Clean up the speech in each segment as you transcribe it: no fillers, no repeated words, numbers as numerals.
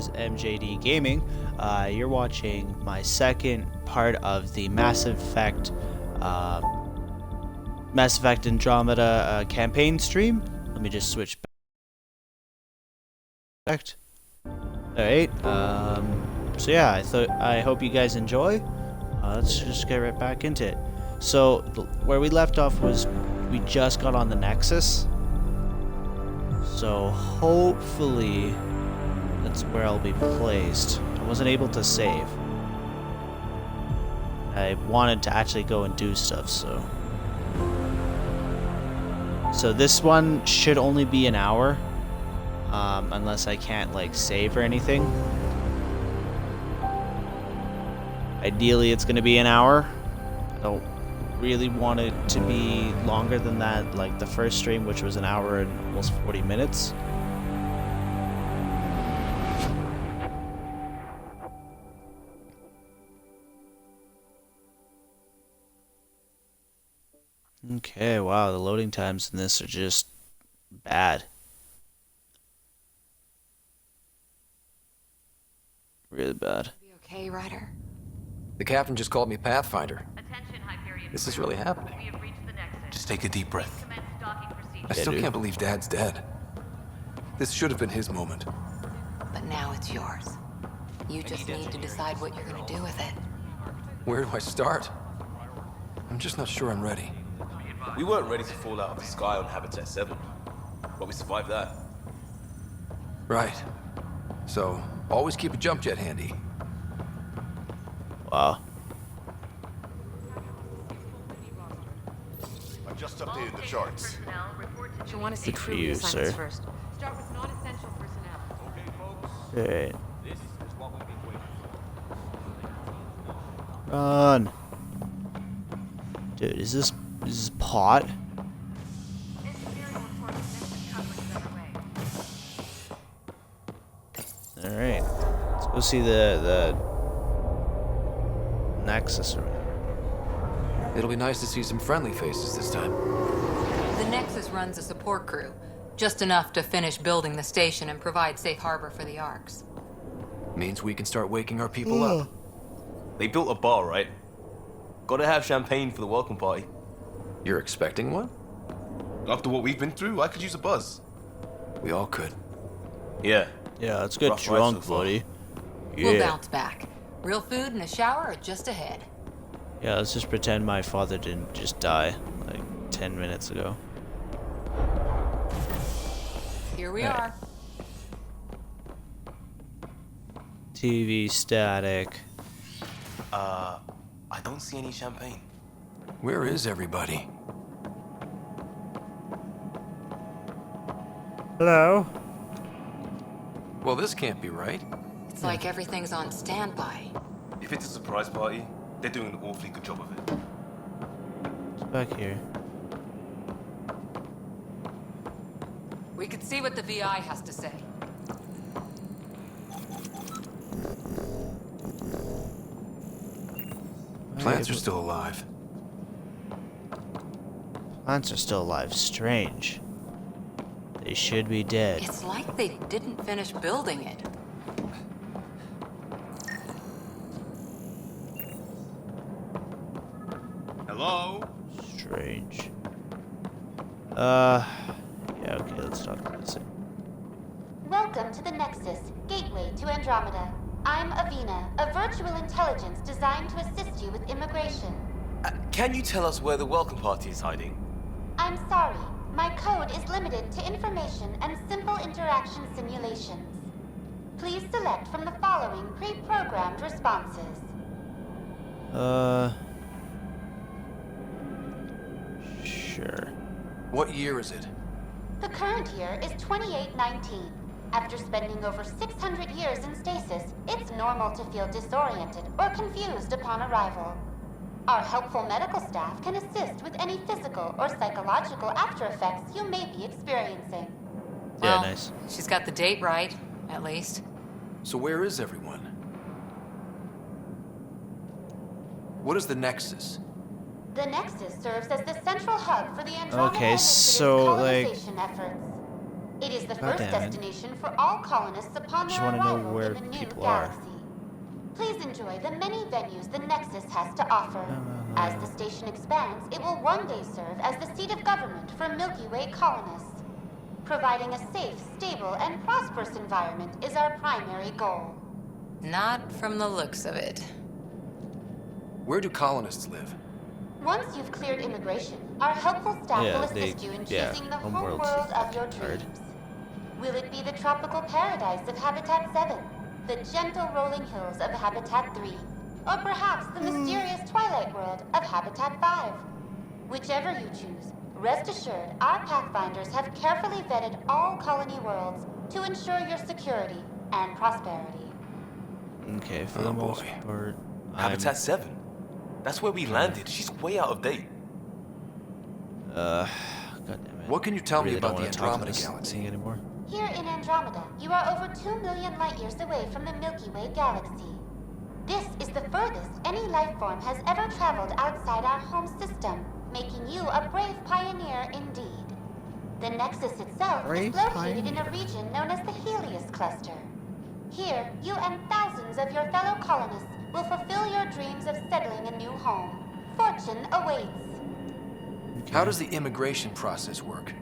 is MJD Gaming. You're watching my second part of the Mass Effect Andromeda campaign stream. Let me just switch back. Alright, so yeah, I hope you guys enjoy. Let's just get right back into it. So, where we left off was we just got on the Nexus. So, hopefully, that's where I'll be placed. I wasn't able to save. I wanted to actually go and do stuff, so... So this one should only be an hour. Unless I can't, like, save or anything. Ideally, it's gonna be an hour. I don't really want it to be longer than that, like the first stream, which was an hour and almost 40 minutes. Okay, wow, the loading times in this are just bad. Really bad. Be okay, Ryder? The captain just called me Pathfinder. This is really happening. Just take a deep breath. I still can't believe Dad's dead. This should have been his moment. But now it's yours. You just need to decide what you're gonna do with it. Where do I start? I'm just not sure I'm ready. We weren't ready to fall out of the sky on Habitat 7, but we survived that. Right. So, always keep a jump jet handy. Wow. I've just updated the charts. You want to see Good for crew you, reassignments sir. first. Start with non-essential personnel. Okay, folks. Alright. This is what we've been waiting for. Run. Dude, is this pot? Alright. Let's go see the Nexus room. It'll be nice to see some friendly faces this time. The Nexus runs a support crew. Just enough to finish building the station and provide safe harbor for the Arks. Means we can start waking our people up. They built a bar, right? Gotta have champagne for the welcome party. You're expecting one? After what we've been through, I could use a buzz. We all could. Yeah. Yeah, let's get Rough ride drunk, so far. buddy. We'll Yeah. bounce back. Real food and a shower are just ahead. Yeah, let's just pretend my father didn't just die like 10 minutes ago. Here we Right. are. TV static. I don't see any champagne. Where is everybody? Hello? Well, this can't be right. It's like everything's on standby. If it's a surprise party, they're doing an awfully good job of it. It's back here. We could see what the VI has to say. Plants are still alive. Plants are still alive. Strange. They should be dead. It's like they didn't finish building it. Hello? Strange. Yeah, okay, let's talk about this. Welcome to the Nexus, gateway to Andromeda. I'm Avina, a virtual intelligence designed to assist you with immigration. Can you tell us where the welcome party is hiding? I'm sorry, my code is limited to information and simple interaction simulations. Please select from the following pre-programmed responses. Sure. What year is it? The current year is 2819. After spending over 600 years in stasis, it's normal to feel disoriented or confused upon arrival. Our helpful medical staff can assist with any physical or psychological after effects you may be experiencing. Yeah, Well, nice. She's got the date right, at least. So where is everyone? What is the Nexus? The Nexus serves as the central hub for the Andromeda Okay, Initiative's so, like- colonization efforts. It is the God first damn it. destination for all colonists upon Just their wanna know arrival where in the new people are. galaxy. Please enjoy the many venues the Nexus has to offer. As the station expands, it will one day serve as the seat of government for Milky Way colonists. Providing a safe, stable, and prosperous environment is our primary goal. Not from the looks of it. Where do colonists live? Once you've cleared immigration, our helpful staff Yeah, will they- assist you in yeah, choosing the homeworld's homeworld of your hard. dreams. Will it be the tropical paradise of Habitat 7, the gentle rolling hills of Habitat 3, or perhaps the mysterious twilight world of Habitat 5? Whichever you choose, rest assured our Pathfinders have carefully vetted all colony worlds to ensure your security and prosperity. Okay, for Oh, the most boy. part, Habitat 7. That's where we landed. She's way out of date. God damn it. What can you tell me Really don't about the wanna talk to Andromeda this galaxy? thing anymore. Here in Andromeda, you are over 2 million light years away from the Milky Way galaxy. This is the furthest any life form has ever traveled outside our home system, making you a brave pioneer indeed. The Nexus itself Brave is located in pioneer. a region known as the Helios Cluster. Here, you and thousands of your fellow colonists will fulfill your dreams of settling a new home. Fortune awaits. How does the immigration process work?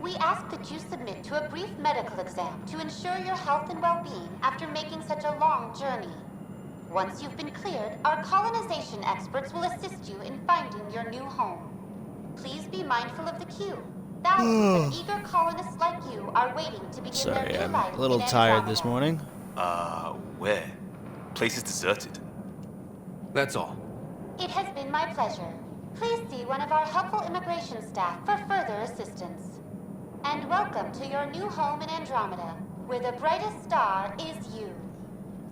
We ask that you submit to a brief medical exam to ensure your health and well-being after making such a long journey. Once you've been cleared, our colonization experts will assist you in finding your new home. Please be mindful of the queue. Thousands of eager colonists like you are waiting to begin their Sorry, new I'm life a little in tired this Andromeda. morning. Where? Place is deserted. That's all. It has been my pleasure. Please see one of our helpful immigration staff for further assistance. And welcome to your new home in Andromeda, where the brightest star is you.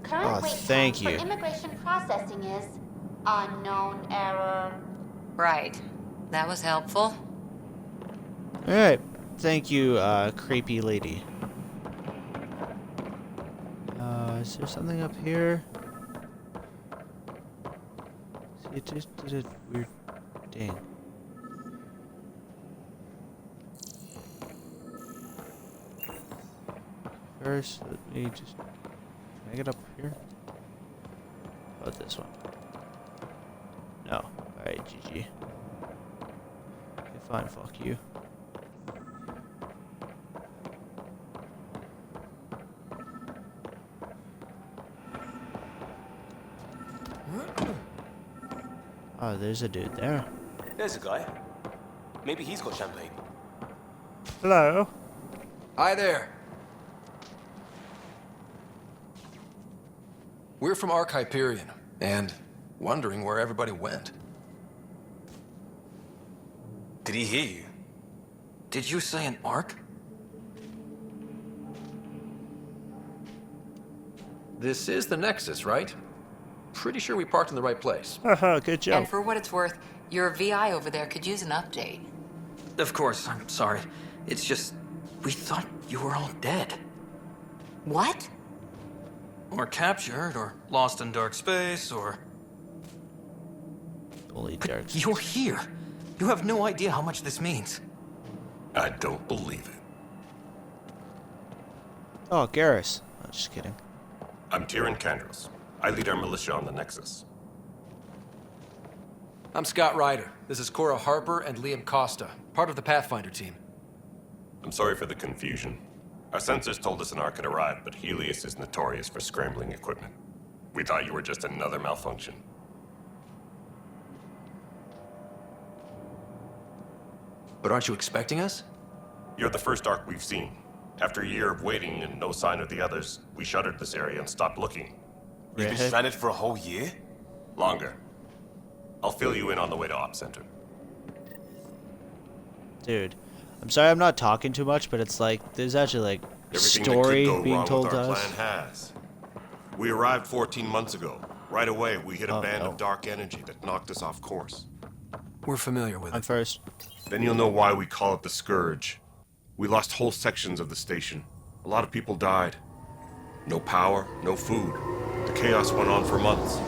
Current Aw, wait thank time you. for immigration processing is unknown error. Right. That was helpful. Alright. Thank you, creepy lady. Is there something up here? See, it just did a weird thing. First, let me just... Can I get up here? How about this one? No. Alright, GG. Okay, fine, fuck you. Oh, there's a dude there. There's a guy. Maybe he's got champagne. Hello. Hi there. We're from Ark Hyperion, and wondering where everybody went. Did he hear you? Did you say an Ark? This is the Nexus, right? Pretty sure we parked in the right place. Haha, good job. And for what it's worth, your VI over there could use an update. Of course, I'm sorry. It's just, we thought you were all dead. What? Or captured, or lost in dark space, or... Only dark. You're here. You have no idea how much this means. I don't believe it. Oh, Garrus. Oh, just kidding. I'm Tyrion Candros. I lead our militia on the Nexus. I'm Scott Ryder. This is Cora Harper and Liam Costa, part of the Pathfinder team. I'm sorry for the confusion. Our sensors told us an Ark had arrived, but Helios is notorious for scrambling equipment. We thought you were just another malfunction. But aren't you expecting us? You're the first Ark we've seen. After a year of waiting and no sign of the others, we shuttered this area and stopped looking. You've been Redhead. stranded for a whole year? Longer. I'll fill you in on the way to Op Center. Dude, I'm sorry I'm not talking too much, but it's like, there's actually like Everything story that could go being wrong told with to our us. plan has. We arrived 14 months ago. Right away, we hit a Oh, band no. of dark energy that knocked us off course. We're familiar with I'm it. first. Then you'll know why we call it the Scourge. We lost whole sections of the station. A lot of people died. No power, no food. The chaos went on for months.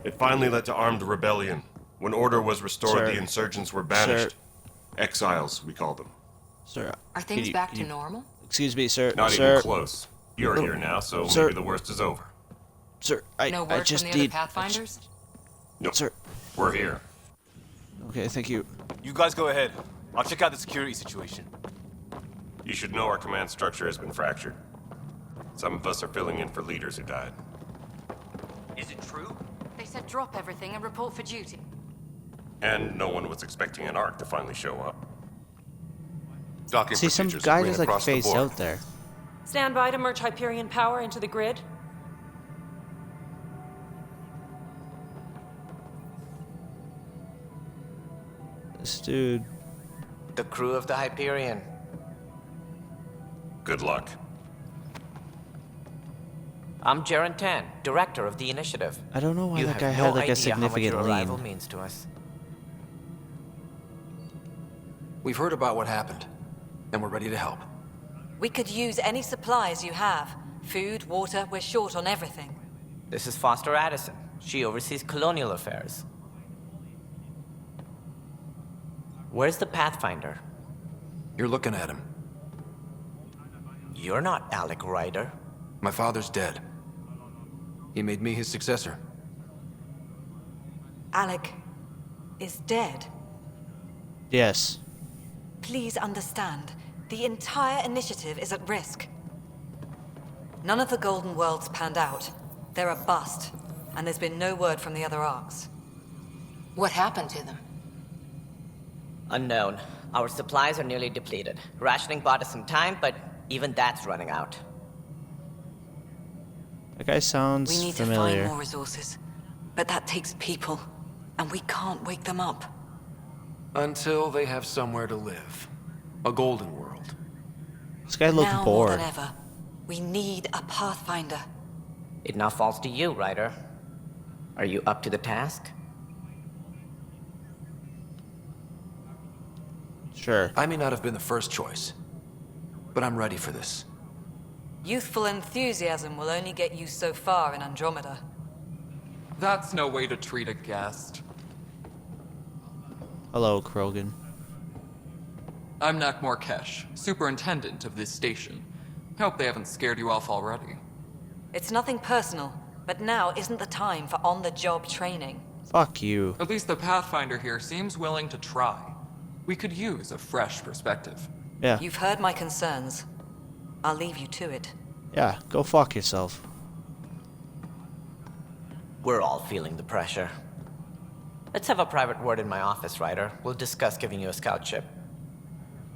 It finally led to armed rebellion. When order was restored, Sir. the insurgents were banished. Exiles, we call them. Sir, Are things back to normal? Excuse me, sir. Not sir, even close. You're here now, so Sir. maybe the worst is over. Sir, No I word just from the need. other Pathfinders? Nope. Sir. We're here. Okay, thank you. You guys go ahead. I'll check out the security situation. You should know our command structure has been fractured. Some of us are filling in for leaders who died. Is it true? They said drop everything and report for duty. And no one was expecting an Ark to finally show up. Docking See, some procedures guy ran just like across the phased board. out there. Stand by to merge Hyperion power into the grid. This dude. The crew of the Hyperion. Good luck. I'm Jaren Tan, director of the initiative. I don't know why You that have guy no had like a idea how much significant your arrival lean. means to us. We've heard about what happened, and we're ready to help. We could use any supplies you have. Food, water, we're short on everything. This is Foster Addison. She oversees colonial affairs. Where's the Pathfinder? You're looking at him. You're not Alec Ryder. My father's dead. He made me his successor. Alec is dead. Yes. Please understand, the entire initiative is at risk. None of the Golden Worlds panned out. They're a bust, and there's been no word from the other arcs. What happened to them? Unknown. Our supplies are nearly depleted. Rationing bought us some time, but even that's running out. That guy sounds We need familiar. to find more resources, but that takes people, and we can't wake them up. Until they have somewhere to live. A golden world. This guy looked Now bored. more than ever, we need a Pathfinder. It now falls to you, Ryder. Are you up to the task? Sure. I may not have been the first choice, but I'm ready for this. Youthful enthusiasm will only get you so far in Andromeda. That's no way to treat a guest. Hello, Krogan. I'm Nak Morkesh, superintendent of this station. Hope they haven't scared you off already. It's nothing personal, but now isn't the time for on-the-job training. Fuck you. At least the Pathfinder here seems willing to try. We could use a fresh perspective. Yeah. You've heard my concerns. I'll leave you to it. Yeah, go fuck yourself. We're all feeling the pressure. Let's have a private word in my office, Ryder. We'll discuss giving you a scout ship.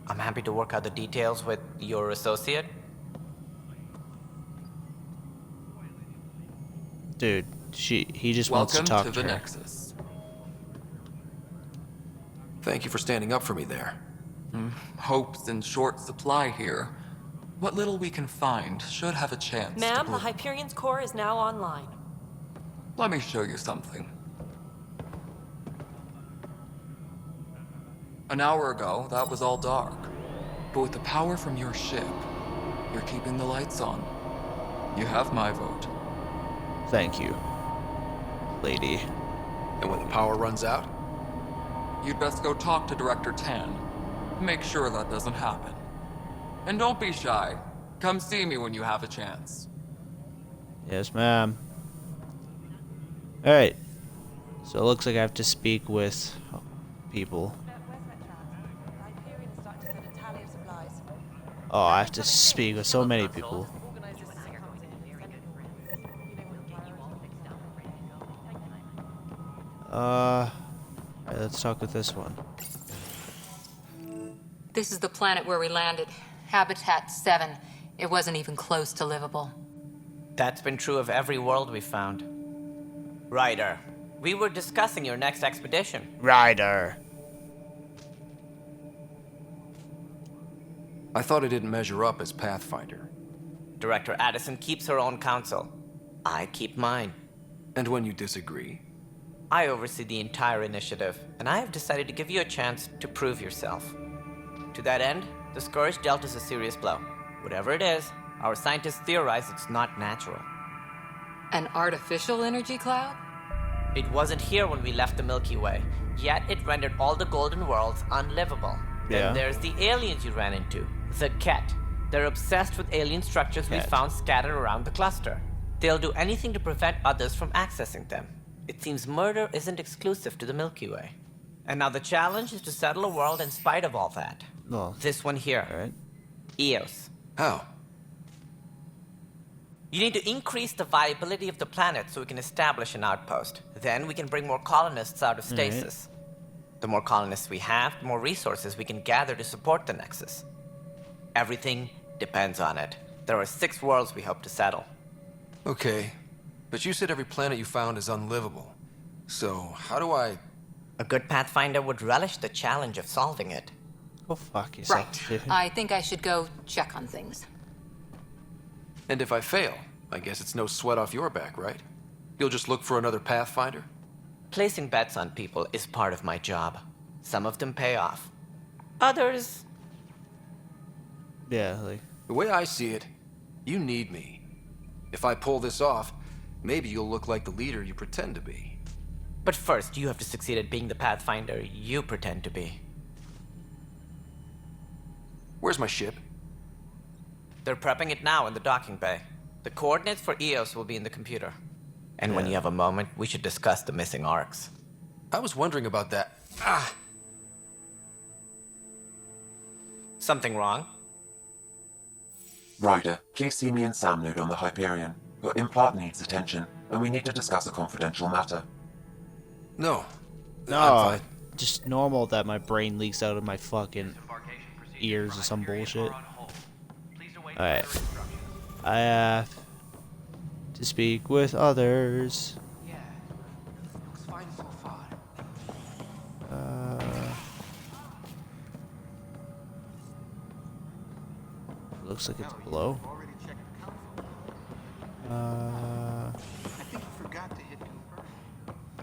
I'm happy to work out the details with your associate. Dude, he just wants to Welcome talk to to the her. Nexus. Thank you for standing up for me there. Hope's in short supply here. What little we can find should have a chance to Ma'am, the bloom. Hyperion's core is now online. Let me show you something. An hour ago, that was all dark. But with the power from your ship, you're keeping the lights on. You have my vote. Thank you, lady. And when the power runs out, You'd best go talk to Director Tan. Make sure that doesn't happen. And don't be shy. Come see me when you have a chance. Yes, ma'am. Alright. So it looks like I have to speak with people. Oh, I have to speak with so many people. Alright, let's talk with this one. This is the planet where we landed. Habitat 7. It wasn't even close to livable. That's been true of every world we found. Ryder, we were discussing your next expedition. Ryder. I thought I didn't measure up as Pathfinder. Director Addison keeps her own counsel. I keep mine. And when you disagree, I oversee the entire initiative, and I have decided to give you a chance to prove yourself. To that end, the Scourge dealt us a serious blow. Whatever it is, our scientists theorize it's not natural. An artificial energy cloud? It wasn't here when we left the Milky Way, yet it rendered all the Golden Worlds unlivable. Then Yeah. there's the aliens you ran into, the Ket. They're obsessed with alien structures we Ket. found scattered around the cluster. They'll do anything to prevent others from accessing them. It seems murder isn't exclusive to the Milky Way. And now the challenge is to settle a world in spite of all that. Well, This one here. alright. Eos. How? You need to increase the viability of the planet so we can establish an outpost. Then we can bring more colonists out of stasis. The more colonists we have, the more resources we can gather to support the Nexus. Everything depends on it. There are 6 worlds we hope to settle. Okay, but you said every planet you found is unlivable. So, how do I... A good Pathfinder would relish the challenge of solving it. Go fuck yourself, Right. dude. I think I should go check on things. And if I fail, I guess it's no sweat off your back, right? You'll just look for another Pathfinder? Placing bets on people is part of my job. Some of them pay off. Others... Yeah, like... The way I see it, you need me. If I pull this off, maybe you'll look like the leader you pretend to be. But first, you have to succeed at being the Pathfinder you pretend to be. Where's my ship? They're prepping it now in the docking bay. The coordinates for Eos will be in the computer. And when you have a moment, we should discuss the missing arcs. I was wondering about that. Ah! Something wrong? Ryder, please see me and Sam Node on the Hyperion. Your implant needs attention, and we need to discuss a confidential matter. No. No, I'm fine. just normal that my brain leaks out of my fucking ears or some bullshit. Alright. I have to speak with others. Yeah. Looks fine so far. Looks like it's below.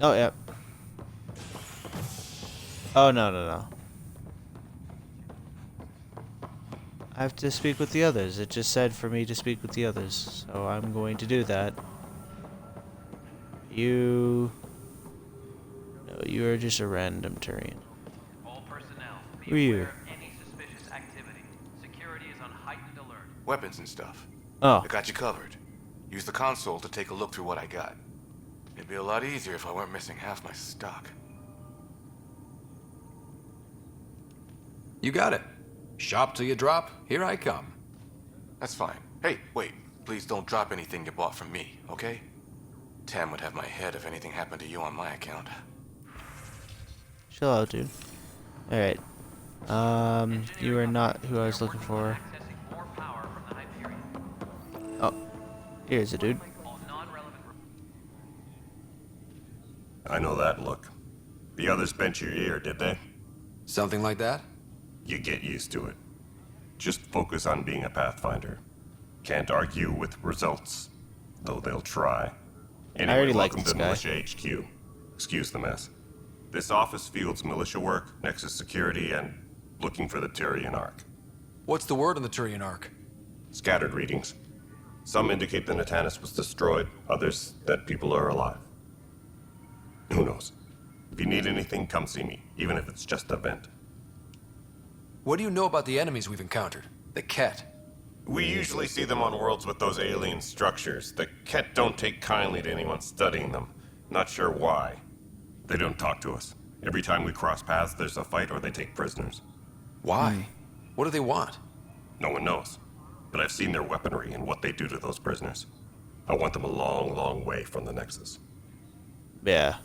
Oh, yeah. Oh, no. I have to speak with the others. It just said for me to speak with the others. So I'm going to do that. You... No, you are just a random Turian. All personnel, Who are you? beware of any suspicious activity. Security is on heightened alert. Weapons and stuff. Oh. I got you covered. Use the console to take a look through what I got. It'd be a lot easier if I weren't missing half my stock. You got it. Shop till you drop. Here I come. That's fine. Hey, wait. Please don't drop anything you bought from me, okay? Tam would have my head if anything happened to you on my account. Chill out, dude. Alright. You are not who I was looking for. Accessing more power from the Hyperion. Oh. Here's a dude. All non-relevant. I know that look. The others bent your ear, did they? Something like that? You get used to it. Just focus on being a Pathfinder. Can't argue with results, though they'll try. Anyway, already like welcome this to guy. Militia HQ. Excuse the mess. This office fields militia work, Nexus security, and looking for the Tyrian Ark. What's the word on the Turian Ark? Scattered readings. Some indicate the Natanus was destroyed, others that people are alive. Who knows? If you need anything, come see me, even if it's just a vent. What do you know about the enemies we've encountered? The Ket. We usually see them on worlds with those alien structures. The Ket don't take kindly to anyone studying them. Not sure why. They don't talk to us. Every time we cross paths, there's a fight or they take prisoners. Why? What do they want? No one knows. But I've seen their weaponry and what they do to those prisoners. I want them a long, long way from the Nexus. Yeah.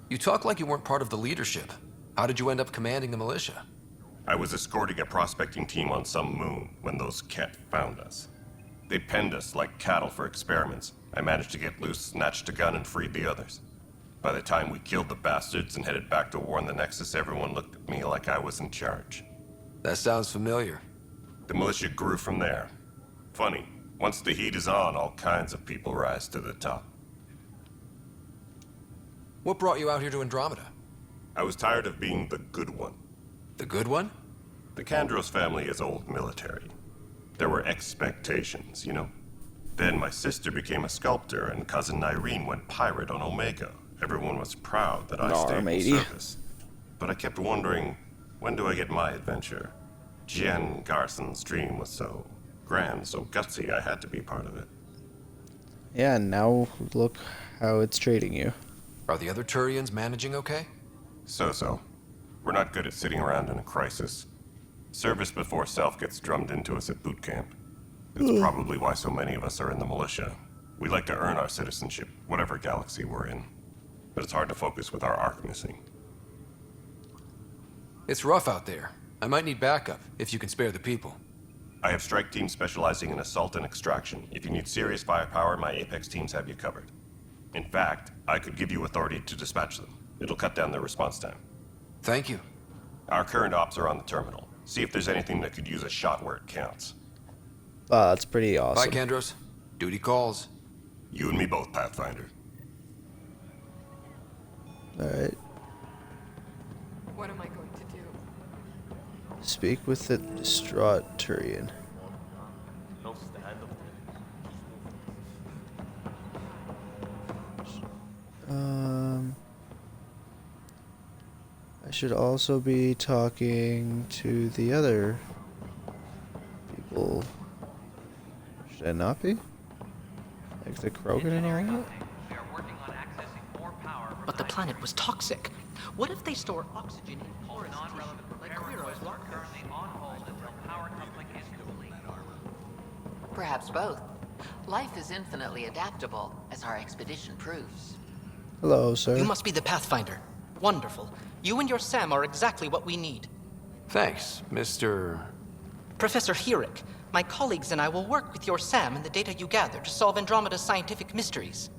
You talk like you weren't part of the leadership. How did you end up commanding the militia? I was escorting a prospecting team on some moon when those Ket found us. They penned us like cattle for experiments. I managed to get loose, snatched a gun, and freed the others. By the time we killed the bastards and headed back to warn the Nexus, everyone looked at me like I was in charge. That sounds familiar. The militia grew from there. Funny, once the heat is on, all kinds of people rise to the top. What brought you out here to Andromeda? I was tired of being the good one. The good one? The Kandros family is old military. There were expectations, you know? Then my sister became a sculptor and cousin Irene went pirate on Omega. Everyone was proud that I stayed in matey. service. but I kept wondering, when do I get my adventure? Jen Garson's dream was so grand, so gutsy, I had to be part of it. Yeah, and now look how it's treating you. Are the other Turians managing okay? So. We're not good at sitting around in a crisis. Service before self gets drummed into us at boot camp. It's probably why so many of us are in the militia. We like to earn our citizenship, whatever galaxy we're in. But it's hard to focus with our arc missing. It's rough out there. I might need backup, if you can spare the people. I have strike teams specializing in assault and extraction. If you need serious firepower, my Apex teams have you covered. In fact, I could give you authority to dispatch them. It'll cut down their response time. Thank you. Our current ops are on the terminal. See if there's anything that could use a shot where it counts. That's pretty awesome. Bye, Kendros. Duty calls. You and me both, Pathfinder. Alright. What am I going to do? Speak with the distraught Turian. I should also be talking to the other people. Should I not be? Like the Krogan and all that? But the planet was toxic. What if they store oxygen in porous tissue, like Quiro's marker? Perhaps both. Life is infinitely adaptable, as our expedition proves. Hello, sir. You must be the Pathfinder. Wonderful. You and your Sam are exactly what we need. Thanks, Mr. Professor Herrick, my colleagues and I will work with your Sam and the data you gather to solve Andromeda's scientific mysteries.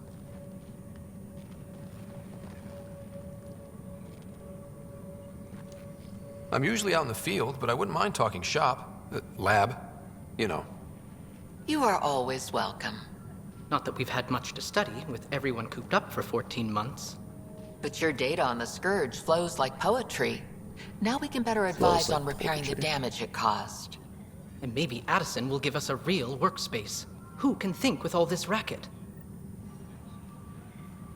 I'm usually out in the field, but I wouldn't mind talking shop. Lab. You know. You are always welcome. Not that we've had much to study, with everyone cooped up for 14 months. But your data on the Scourge flows like poetry. Now we can better advise on repairing the damage it caused. And maybe Addison will give us a real workspace. Who can think with all this racket?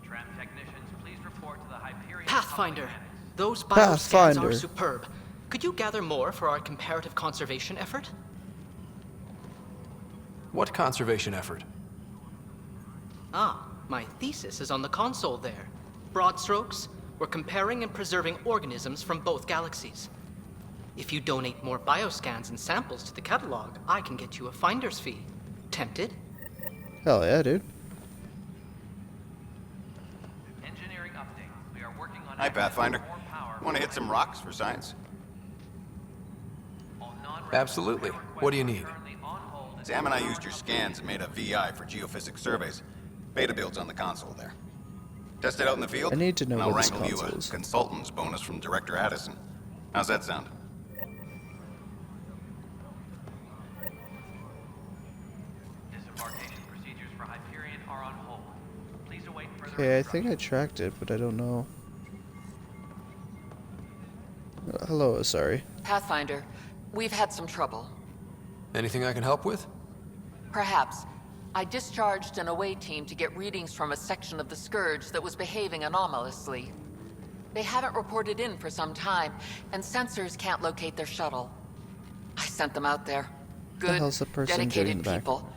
Tram technicians, please report to the Hyperion. Pathfinder! Those bioscans are superb. Could you gather more for our comparative conservation effort? What conservation effort? Ah, my thesis is on the console there. Broad strokes, we're comparing and preserving organisms from both galaxies. If you donate more bioscans and samples to the catalog, I can get you a finder's fee. Tempted? Hell yeah, dude. Engineering update. We are working on Hi, Pathfinder. Want to hit some rocks for science? Absolutely. What do you need? Sam and I used your scans and made a VI for geophysics surveys. Beta builds on the console there. Test it out in the field. I need to know and I'll where this wrangle you console a is. consultant's bonus from Director Addison. How's that sound? Disembarkation procedures for Hyperion are on hold. Please await further. Okay, I think I tracked it, but I don't know. Hello, sorry. Pathfinder, we've had some trouble. Anything I can help with? Perhaps. I discharged an away team to get readings from a section of the Scourge that was behaving anomalously. They haven't reported in for some time, and sensors can't locate their shuttle. I sent them out there. The Good, hell's the person doing in dedicated the back? people.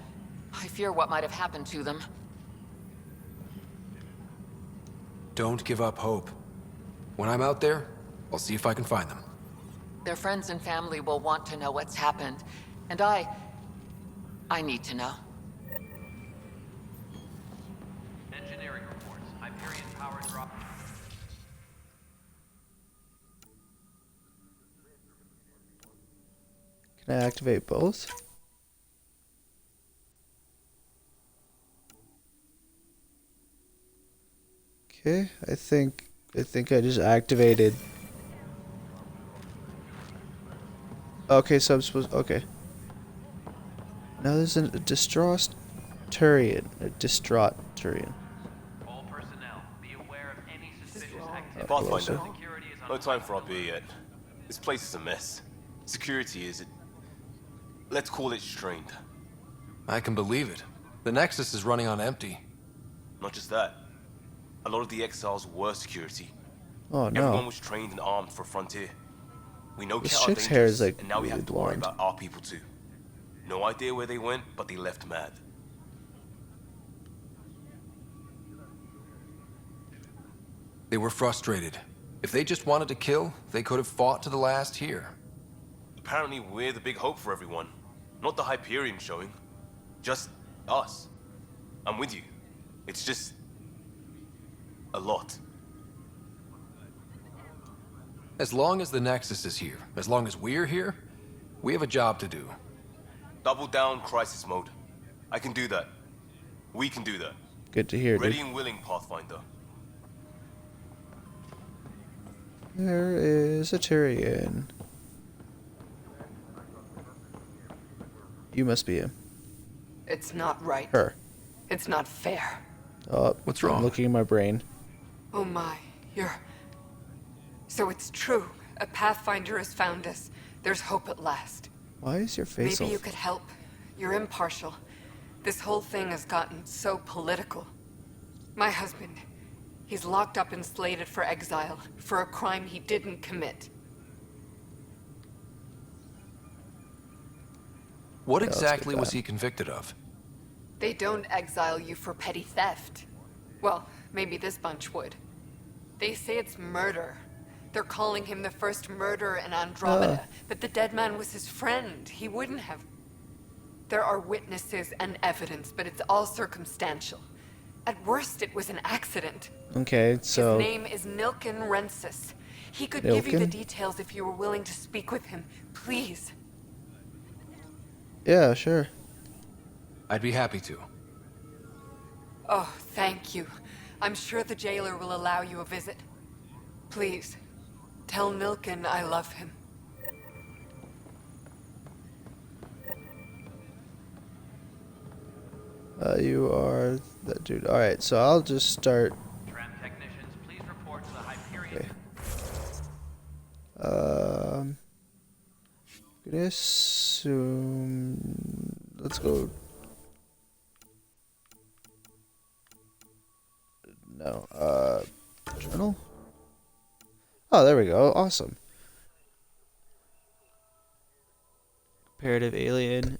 I fear what might have happened to them. Don't give up hope. When I'm out there, I'll see if I can find them. Their friends and family will want to know what's happened, and I need to know. Engineering reports. Hyperion power drop. Can I activate both? Okay, I think I just activated. Okay, so I'm supposed. Okay. Now there's a distraught Turian. A distraught Turian. All personnel, be aware of any suspicious activity. Pathfinder, no time for our beer yet. This place is a mess. Security is, let's call it strained. I can believe it. The Nexus is running on empty. Not just that. A lot of the exiles were security. Oh Everyone no. was trained and armed for Frontier. We know This Cat are chick's hair is, dangerous, like, and now we really have to worry blonde. about our people too. No idea where they went, but they left mad. They were frustrated. If they just wanted to kill, they could have fought to the last here. Apparently we're the big hope for everyone. Not the Hyperion showing. Just us. I'm with you. It's just... a lot. As long as the Nexus is here, as long as we're here, we have a job to do. Double down crisis mode. I can do that. We can do that. Good to hear, Ready dude. and willing, Pathfinder. There is a Tyrion. You must be him. It's not right. Her. It's not fair. Oh, what's wrong? I'm looking at my brain. Oh my, you're... So it's true. A Pathfinder has found us. There's hope at last. Why is your face Maybe all... you could help. You're impartial. This whole thing has gotten so political. My husband, he's locked up and slated for exile for a crime he didn't commit. What exactly was he convicted of? They don't exile you for petty theft. Well, maybe this bunch would. They say it's murder. They're calling him the first murderer in Andromeda, but the dead man was his friend. He wouldn't have. There are witnesses and evidence, but it's all circumstantial. At worst, it was an accident. Okay, so... His name is Nilken Rensis. He could give you the Nilken? details if you were willing to speak with him. Please. Yeah, sure. I'd be happy to. Oh, thank you. I'm sure the jailer will allow you a visit. Please, tell Nilken I love him. You are that dude. Alright, so I'll just start... Tram technicians, please report to the Hyperion. Okay. Gonna assume... Let's go... No, journal? Oh, there we go. Awesome. Comparative alien.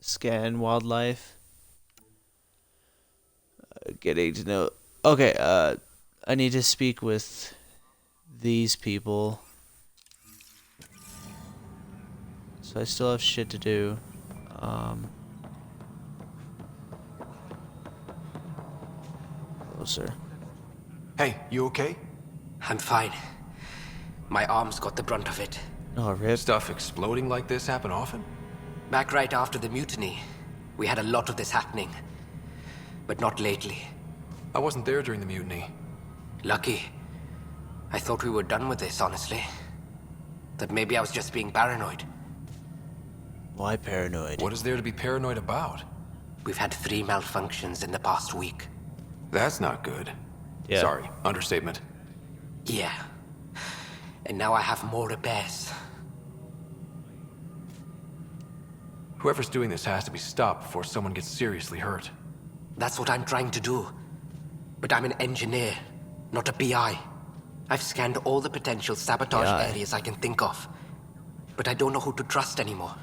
Scan wildlife. Getting to know... Okay, I need to speak with these people. So I still have shit to do. Closer. Hey, you okay? I'm fine. My arms got the brunt of it. Oh, rip. Stuff exploding like this happen often? Back right after the mutiny, we had a lot of this happening. But not lately. I wasn't there during the mutiny. Lucky. I thought we were done with this, honestly. That maybe I was just being paranoid. Why paranoid? What is there to be paranoid about? We've had 3 malfunctions in the past week. That's not good. Yeah. Sorry, understatement. Yeah. And now I have more repairs. Whoever's doing this has to be stopped before someone gets seriously hurt. That's what I'm trying to do. But I'm an engineer, not a PI. I've scanned all the potential sabotage areas I can think of. But I don't know who to trust anymore.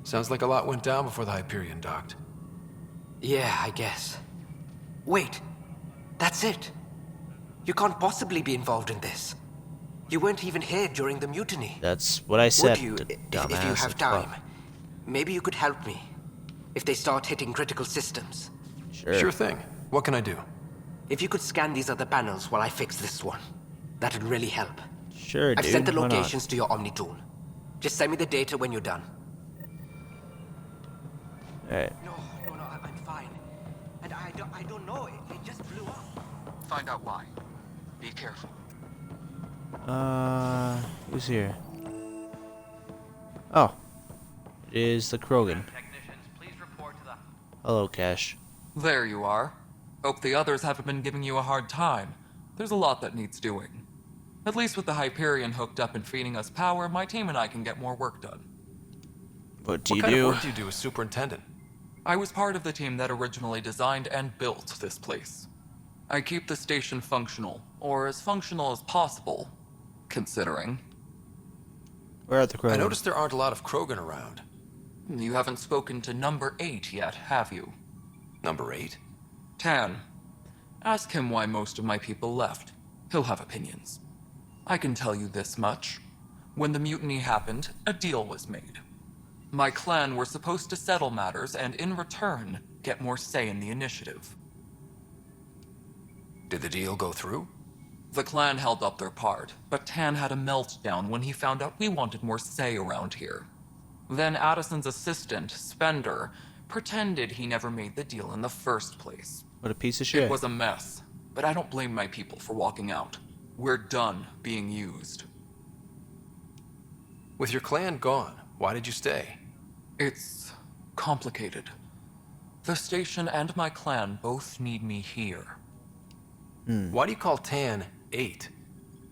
Sounds like a lot went down before the Hyperion docked. Yeah, I guess. Wait. That's it. You can't possibly be involved in this. You weren't even here during the mutiny. That's what I said. Would you, if you dumbass, have like, time, fuck. maybe you could help me. If they start hitting critical systems. Sure thing. What can I do? If you could scan these other panels while I fix this one, that'd really help. Sure, I've dude. sent the Why not? locations to your Omni tool. Just send me the data when you're done. Alright. No, I'm fine. And I don't know. It just blew up. Find out why. Be careful. Who's here? Oh. It is the Krogan. Technicians, please report to the... Hello, Cash. There you are. Hope the others haven't been giving you a hard time. There's a lot that needs doing. At least with the Hyperion hooked up and feeding us power, my team and I can get more work done. What do you What kind do? of work do you do as superintendent? I was part of the team that originally designed and built this place. I keep the station functional, Or as functional as possible, considering. Where are the Krogan? I noticed there aren't a lot of Krogan around. You haven't spoken to number 8 yet, have you? Number 8? Tan. Ask him why most of my people left. He'll have opinions. I can tell you this much. When the mutiny happened, a deal was made. My clan were supposed to settle matters and, in return, get more say in the initiative. Did the deal go through? The clan held up their part, but Tan had a meltdown when he found out we wanted more say around here. Then Addison's assistant, Spender, pretended he never made the deal in the first place. What a piece of shit. It was a mess, but I don't blame my people for walking out. We're done being used. With your clan gone, why did you stay? It's complicated. The station and my clan both need me here. Why do you call Tan 8?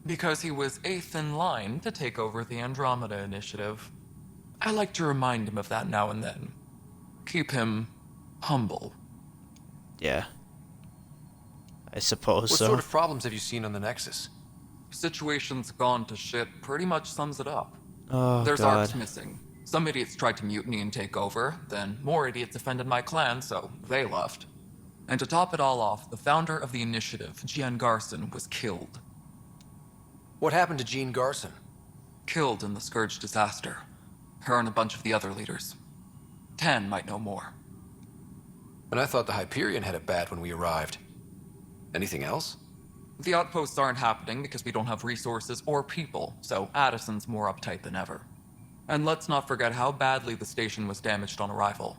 Because he was 8th in line to take over the Andromeda initiative. I like to remind him of that now and then. Keep him humble. Yeah. I suppose What so. sort of problems have you seen on the Nexus? Situation's gone to shit pretty much sums it up. Oh, There's God. arcs missing. Some idiots tried to mutiny and take over, then more idiots offended my clan, so they left. And to top it all off, the founder of the initiative, Jean Garson, was killed. What happened to Jean Garson? Killed in the Scourge disaster. Her and a bunch of the other leaders. Tan might know more. And I thought the Hyperion had it bad when we arrived. Anything else? The outposts aren't happening because we don't have resources or people, so Addison's more uptight than ever. And let's not forget how badly the station was damaged on arrival.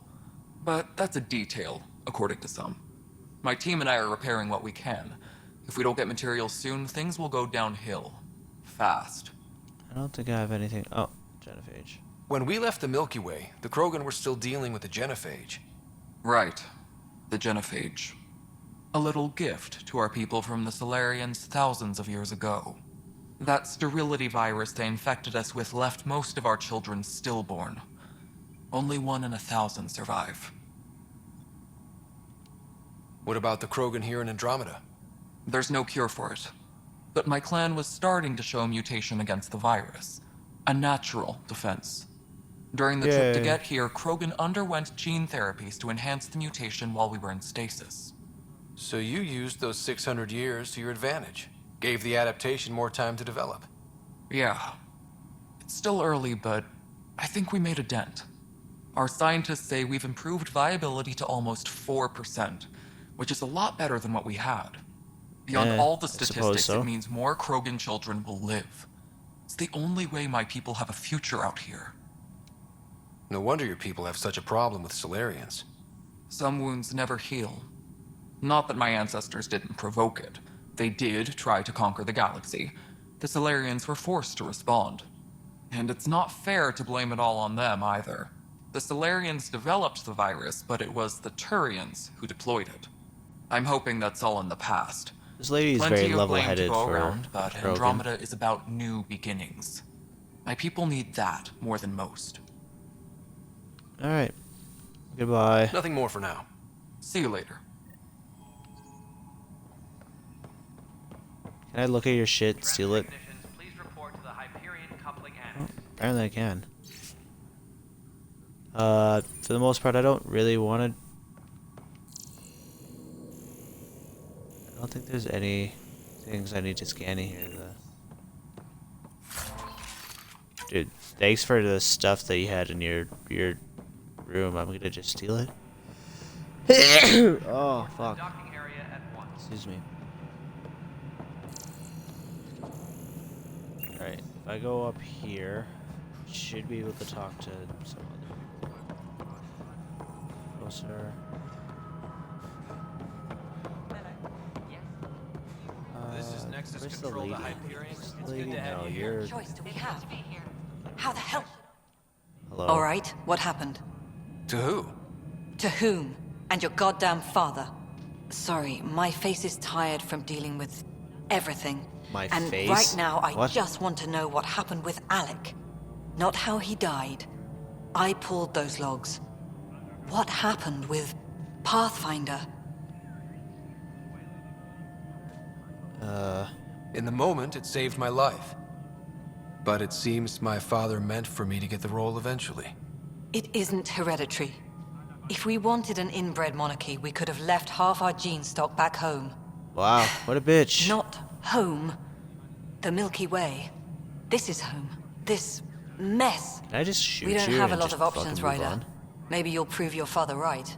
But that's a detail, according to some. My team and I are repairing what we can. If we don't get materials soon, things will go downhill. Fast. I don't think I have anything. Oh, genophage. When we left the Milky Way, the Krogan were still dealing with the genophage. Right. The genophage. A little gift to our people from the Solarians thousands of years ago. That sterility virus they infected us with left most of our children stillborn. Only 1 in 1,000 survive. What about the Krogan here in Andromeda? There's no cure for it. But my clan was starting to show a mutation against the virus. A natural defense. During the trip to Yay. get here, Krogan underwent gene therapies to enhance the mutation while we were in stasis. So you used those 600 years to your advantage. Gave the adaptation more time to develop. Yeah. It's still early, but I think we made a dent. Our scientists say we've improved viability to almost 4%, which is a lot better than what we had. Beyond all the I suppose statistics, so. it means more Krogan children will live. It's the only way my people have a future out here. No wonder your people have such a problem with Solarians. Some wounds never heal. Not that my ancestors didn't provoke it. They did try to conquer the galaxy. The Solarians were forced to respond. And it's not fair to blame it all on them either. The Solarians developed the virus, but it was the Turians who deployed it. I'm hoping that's all in the past. This lady is Plenty very of blame to level-headed go for around, but Krogan. Andromeda is about new beginnings. My people need that more than most. All right. Goodbye. Nothing more for now. See you later. Can I look at your shit, steal it? Please report to the Hyperion coupling Oh, annex. apparently I can. For the most part, I don't really want to. I don't think there's any things I need to scan in here. Dude, thanks for the stuff that you had in your room. I'm gonna just steal it. Oh fuck. Docking area at 1. Excuse me. Alright, if I go up here, should be able to talk to some other. Closer. This is Nexus where's Control, the the lady? Hyperion. This It's lady? good to have No, you you're. here. Choice do we have? How the hell? Hello. All right, what happened? To who? To whom? And your goddamn father. Sorry, my face is tired from dealing with everything. My and face? right now, I What? just want to know what happened with Alec. Not how he died. I pulled those logs. What happened with Pathfinder? In the moment, it saved my life. But it seems my father meant for me to get the role eventually. It isn't hereditary. If we wanted an inbred monarchy, we could have left half our gene stock back home. Wow, what a bitch. Not home. The Milky Way. This is home. This mess. Can I just shoot We don't you have a and lot just of options, fucking move Ryder. on? Maybe you'll prove your father right.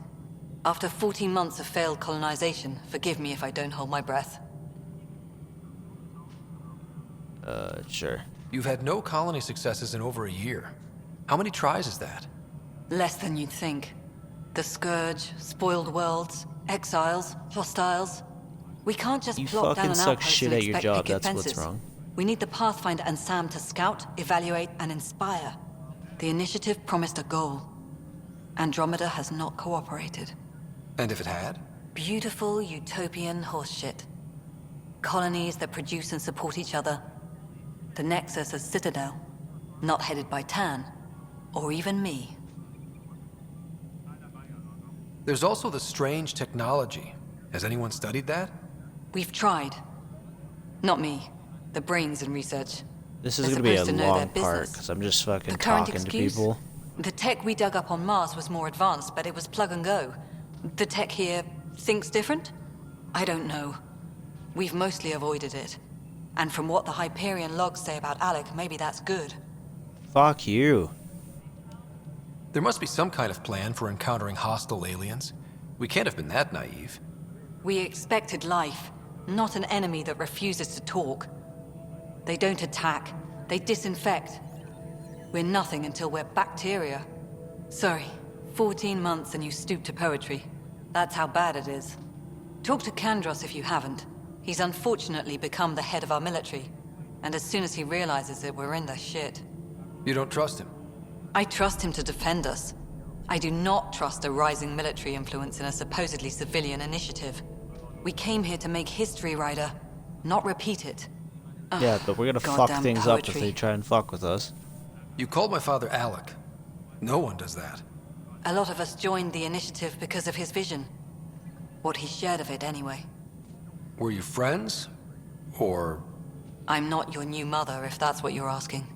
After 14 months of failed colonization, forgive me if I don't hold my breath. Sure. You've had no colony successes in over a year. How many tries is that? Less than you'd think. The Scourge, spoiled worlds, exiles, hostiles. We can't just You plop down fucking an suck outpost shit and at your expect job, picket that's what's fences. wrong. We need the Pathfinder and Sam to scout, evaluate, and inspire. The initiative promised a goal. Andromeda has not cooperated. And if it had? Beautiful utopian horseshit. Colonies that produce and support each other. The Nexus as Citadel. Not headed by Tan. Or even me. There's also the strange technology. Has anyone studied that? We've tried. Not me. The brains in research. This is They're gonna be a supposed to know their long part, business. because I'm just fucking The current talking to excuse? people. The tech we dug up on Mars was more advanced, but it was plug and go. The tech here thinks different? I don't know. We've mostly avoided it. And from what the Hyperion logs say about Alec, maybe that's good. Fuck you. There must be some kind of plan for encountering hostile aliens. We can't have been that naive. We expected life, not an enemy that refuses to talk. They don't attack, they disinfect. We're nothing until we're bacteria. Sorry, 14 months and you stoop to poetry. That's how bad it is. Talk to Kandros if you haven't. He's unfortunately become the head of our military. And as soon as he realizes it, we're in the shit. You don't trust him? I trust him to defend us. I do not trust a rising military influence in a supposedly civilian initiative. We came here to make history, Ryder, not repeat it. Yeah, but we're gonna fuck goddamn things up if poetry. they try and fuck with us. You called my father Alec. No one does that. A lot of us joined the initiative because of his vision. What he shared of it, anyway. Were you friends? Or... I'm not your new mother, if that's what you're asking.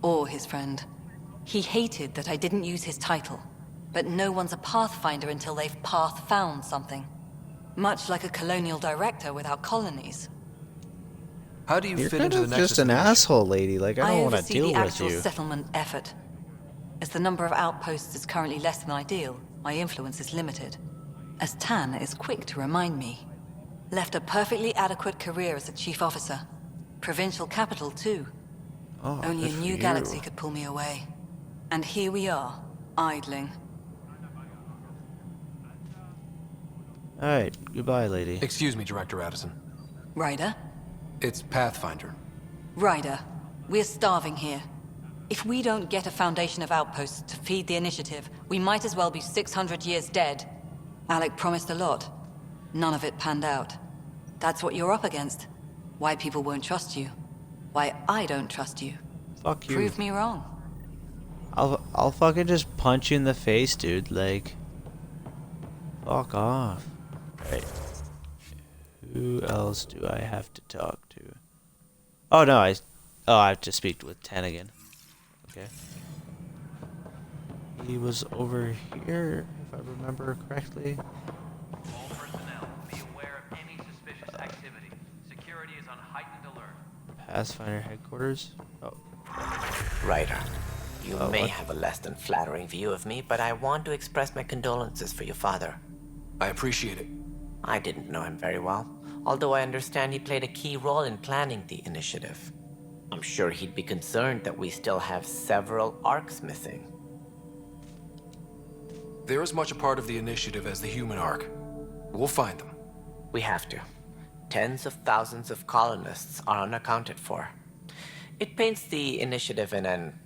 Or his friend. He hated that I didn't use his title. But no one's a Pathfinder until they've path-found something. Much like a colonial director without colonies. How do you You're fit kind into the of Nexus just an initiative? asshole, lady. Like, I don't want to oversee deal the with actual you. settlement effort. As the number of outposts is currently less than ideal, my influence is limited. As Tan is quick to remind me. Left a perfectly adequate career as a chief officer. Provincial capital, too. Oh, Only a good for new you. galaxy could pull me away. And here we are, idling. Alright, goodbye, lady. Excuse me, Director Addison. Ryder? It's Pathfinder. Ryder, we're starving here. If we don't get a foundation of outposts to feed the initiative, we might as well be 600 years dead. Alec promised a lot. None of it panned out. That's what you're up against. Why people won't trust you. Why I don't trust you. Fuck you. Prove me wrong. I'll fucking just punch you in the face, dude. Like, fuck off. Right. Who else do I have to talk to? Oh no, I have to speak with Tan again. Okay. He was over here, if I remember correctly. All personnel, be aware of any suspicious activity. Security is on heightened alert. Pathfinder headquarters. Oh. Ryder, you Oh, may what? have a less than flattering view of me, but I want to express my condolences for your father. I appreciate it. I didn't know him very well, although I understand he played a key role in planning the initiative. I'm sure he'd be concerned that we still have several arcs missing. They're as much a part of the initiative as the human arc. We'll find them. We have to. Tens of thousands of colonists are unaccounted for. It paints the initiative in an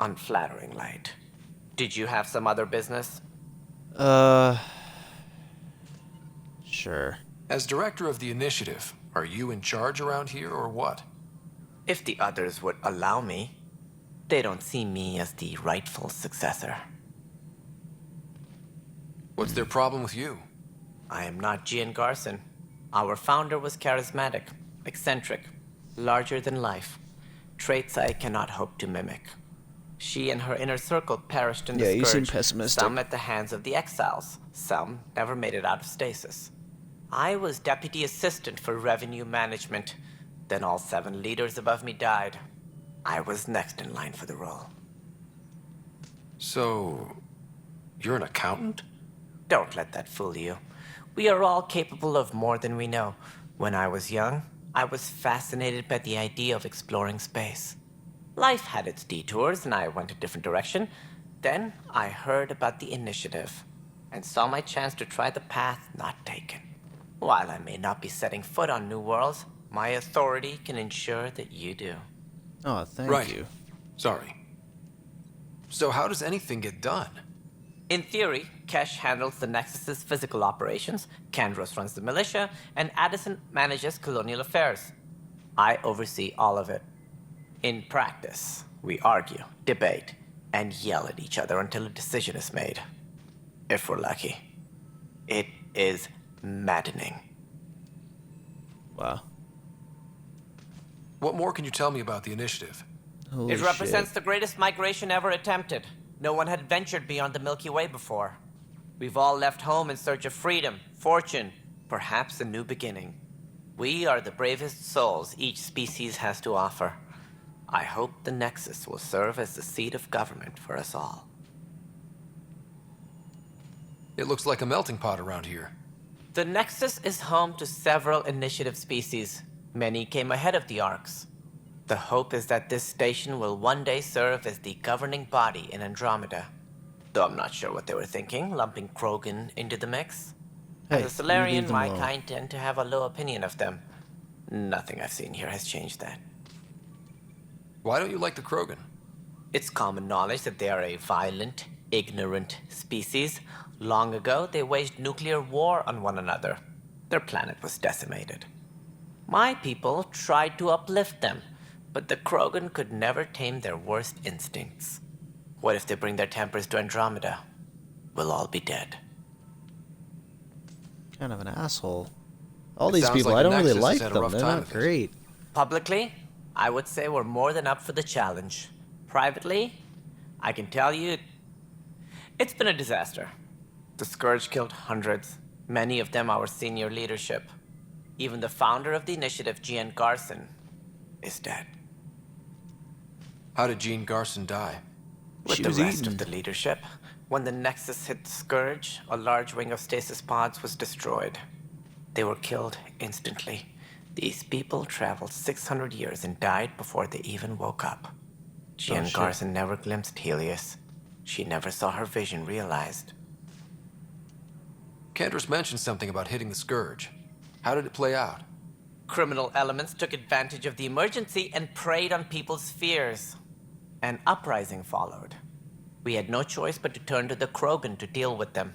unflattering light. Did you have some other business? Sure. As director of the initiative, are you in charge around here or what? If the others would allow me. They don't see me as the rightful successor. What's their problem with you? I am not Gian Garson. Our founder was charismatic, eccentric, larger than life. Traits I cannot hope to mimic. She and her inner circle perished in the Yeah, you seem Scourge, pessimistic. some at the hands of the exiles, some never made it out of stasis. I was deputy assistant for revenue management. Then all 7 leaders above me died. I was next in line for the role. So, you're an accountant? Don't let that fool you. We are all capable of more than we know. When I was young, I was fascinated by the idea of exploring space. Life had its detours, and I went a different direction. Then I heard about the initiative, and saw my chance to try the path not taken. While I may not be setting foot on new worlds, my authority can ensure that you do. Oh, thank Right. you. Sorry. So how does anything get done? In theory, Kesh handles the Nexus's physical operations, Kandros runs the militia, and Addison manages colonial affairs. I oversee all of it. In practice, we argue, debate, and yell at each other until a decision is made. If we're lucky. It is maddening. Wow. What more can you tell me about the initiative? Holy It represents shit. the greatest migration ever attempted. No one had ventured beyond the Milky Way before. We've all left home in search of freedom, fortune, perhaps a new beginning. We are the bravest souls each species has to offer. I hope the Nexus will serve as the seat of government for us all. It looks like a melting pot around here. The Nexus is home to several initiative species. Many came ahead of the Arks. The hope is that this station will one day serve as the governing body in Andromeda. Though I'm not sure what they were thinking, lumping Krogan into the mix. Hey, As a you Solarian, leave them my alone. kind tend to have a low opinion of them. Nothing I've seen here has changed that. Why don't you like the Krogan? It's common knowledge that they are a violent, ignorant species. Long ago, they waged nuclear war on one another. Their planet was decimated. My people tried to uplift them, but the Krogan could never tame their worst instincts. What if they bring their tempers to Andromeda? We'll all be dead. Kind of an asshole. All It these sounds people, like I the don't really Nexus like has had a them. rough They're time not of it. great. Publicly, I would say we're more than up for the challenge. Privately, I can tell you, it's been a disaster. The Scourge killed hundreds, many of them our senior leadership. Even the founder of the initiative, Jean Garson, is dead. How did Jean Garson die? With She the was rest eaten. of the leadership, when the Nexus hit the Scourge, a large wing of stasis pods was destroyed. They were killed instantly. These people traveled 600 years and died before they even woke up. Jean shit. Garson never glimpsed Helios. She never saw her vision realized. Kandros mentioned something about hitting the Scourge. How did it play out? Criminal elements took advantage of the emergency and preyed on people's fears. An uprising followed. We had no choice but to turn to the Krogan to deal with them.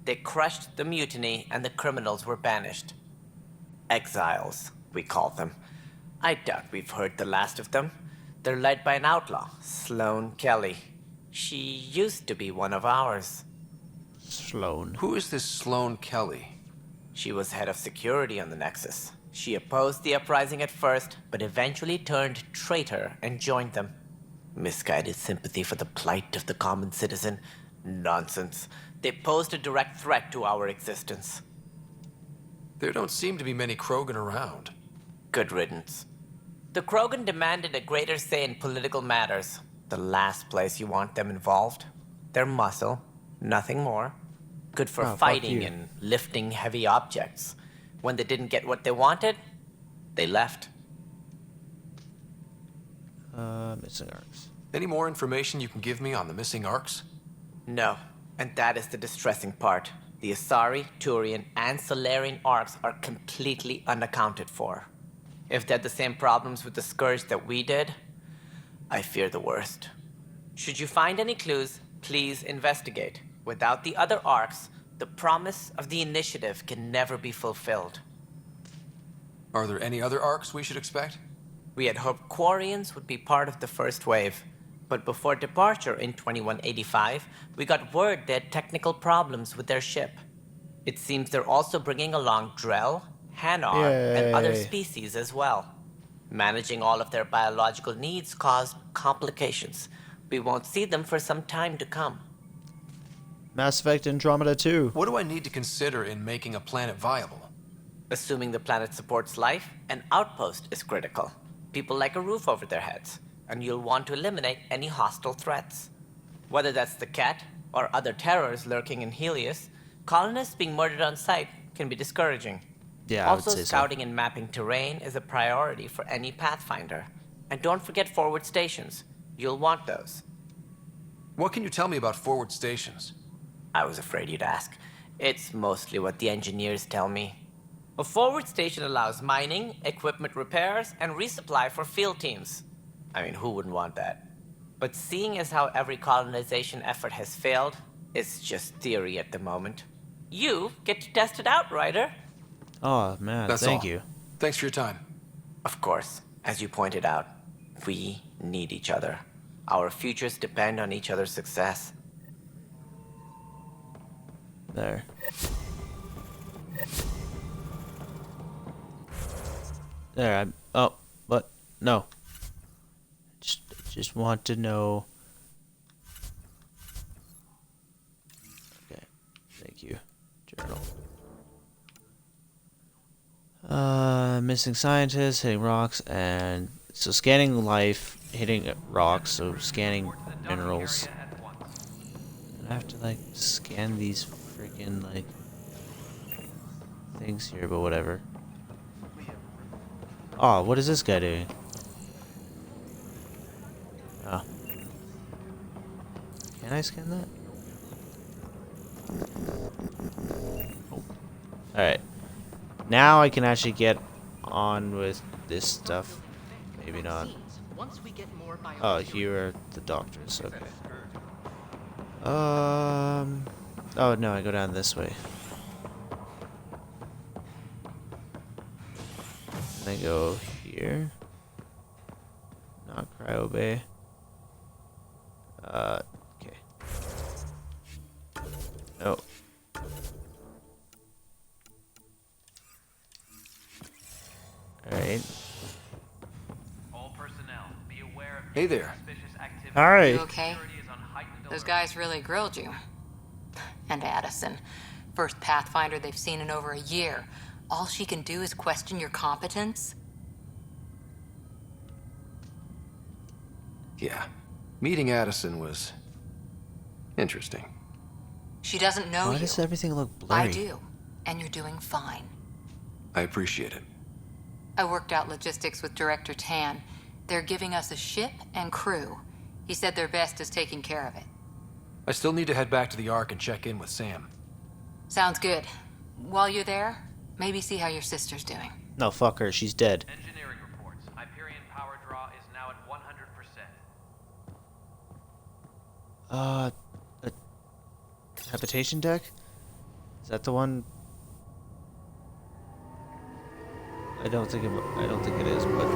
They crushed the mutiny and the criminals were banished. Exiles, we call them. I doubt we've heard the last of them. They're led by an outlaw, Sloane Kelly. She used to be one of ours. Sloane. Who is this Sloane Kelly? She was head of security on the Nexus. She opposed the uprising at first, but eventually turned traitor and joined them. Misguided sympathy for the plight of the common citizen? Nonsense. They posed a direct threat to our existence. There don't seem to be many Krogan around. Good riddance. The Krogan demanded a greater say in political matters. The last place you want them involved. Their muscle, nothing more. Good for Oh, fuck fighting you. and lifting heavy objects. When they didn't get what they wanted, they left. Missing arcs. Any more information you can give me on the missing Arks? No, and that is the distressing part. The Asari, Turian, and Solarian arcs are completely unaccounted for. If they had the same problems with the Scourge that we did, I fear the worst. Should you find any clues, please investigate. Without the other arcs, the promise of the initiative can never be fulfilled. Are there any other Arks we should expect? We had hoped Quarians would be part of the first wave, but before departure in 2185, we got word they had technical problems with their ship. It seems they're also bringing along Drell, Hanar, and other Yay. species as well. Managing all of their biological needs caused complications. We won't see them for some time to come. Mass Effect Andromeda 2. What do I need to consider in making a planet viable? Assuming the planet supports life, an outpost is critical. People like a roof over their heads, and you'll want to eliminate any hostile threats. Whether that's the cat or other terrors lurking in Helios, colonists being murdered on sight can be discouraging. Yeah, I would Also, say so. scouting and mapping terrain is a priority for any Pathfinder. And don't forget forward stations. You'll want those. What can you tell me about forward stations? I was afraid you'd ask. It's mostly what the engineers tell me. A forward station allows mining, equipment repairs, and resupply for field teams. I mean, who wouldn't want that? But seeing as how every colonization effort has failed, it's just theory at the moment. You get to test it out, Ryder. Oh, man, That's thank all. you. Thanks for your time. Of course, as you pointed out, we need each other. Our futures depend on each other's success. There. There, I'm... Oh, what? No. Just want to know... Okay, thank you. Journal. Missing scientists, hitting rocks, and... So scanning life, hitting rocks, so scanning minerals. I have to, like, scan these freaking, like... things here, but whatever. Oh, what is this guy doing? Oh. Can I scan that? Oh. Alright. Now I can actually get on with this stuff. Maybe not. Oh, here are the doctors. Okay. Oh, no, I go down this way. And I go here. Not Cryo Bay. Okay. No. Alright. All personnel, be aware of Hey there. suspicious activity. Alright. You okay? Those guys really grilled you. And Addison. First Pathfinder they've seen in over a year. All she can do is question your competence? Yeah. Meeting Addison was... interesting. She doesn't know Why you. does everything look blurry? I do. And you're doing fine. I appreciate it. I worked out logistics with Director Tan. They're giving us a ship and crew. He said their best is taking care of it. I still need to head back to the Ark and check in with Sam. Sounds good. While you're there, maybe see how your sister's doing. No, fuck her. She's dead. Engineering reports. Hyperion power draw is now at 100%. A habitation deck? Is that the one? I don't think it is, but